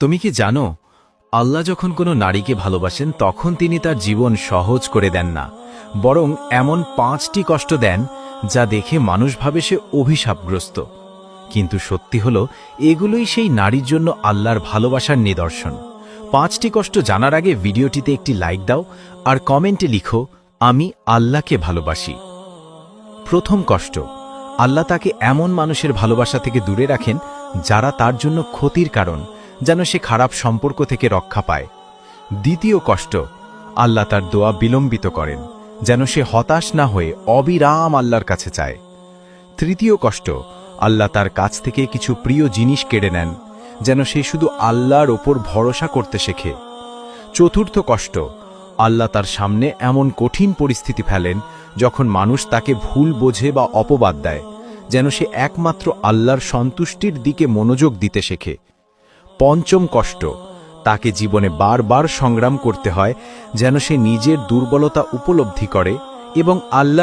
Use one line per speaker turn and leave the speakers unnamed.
তুমি কি জানো, আল্লাহ যখন কোনো নারীকে ভালোবাসেন তখন তিনি তার জীবন সহজ করে দেন না, বরং এমন 5টি কষ্ট দেন যা দেখে মানুষ ভাবে সে অভিশাপগ্রস্ত। কিন্তু সত্যি হলো, এগুলোই সেই নারীর জন্য আল্লাহর ভালোবাসার নিদর্শন। 5টি কষ্ট জানার আগে ভিডিওটিতে একটি লাইক দাও আর কমেন্টে লিখো, আমি আল্লাহকে ভালোবাসি। প্রথম কষ্ট, আল্লাহ তাকে এমন মানুষের ভালোবাসা থেকে দূরে রাখেন যারা তার জন্য ক্ষতির কারণ, যেন সে খারাপ সম্পর্ক থেকে রক্ষা পায়। দ্বিতীয় কষ্ট, আল্লাহ তার দোয়া বিলম্বিত করেন যেন সে হতাশ না হয়ে অবিরাম আল্লাহর কাছে চায়। তৃতীয় কষ্ট, আল্লাহ তার কাছ থেকে কিছু প্রিয় জিনিস কেড়ে নেন যেন সে শুধু আল্লাহর ওপর ভরসা করতে শেখে। চতুর্থ কষ্ট, আল্লাহ তার সামনে এমন কঠিন পরিস্থিতি ফেলেন যখন মানুষ তাকে ভুল বোঝে বা অপবাদ দেয়, যেন সে একমাত্র আল্লাহর সন্তুষ্টির দিকে মনোযোগ দিতে শেখে। পঞ্চম কষ্ট, তাকে জীবনে বারবার সংগ্রাম করতে হয় যেন সে নিজের দুর্বলতা উপলব্ধি করে এবং আল্লাহর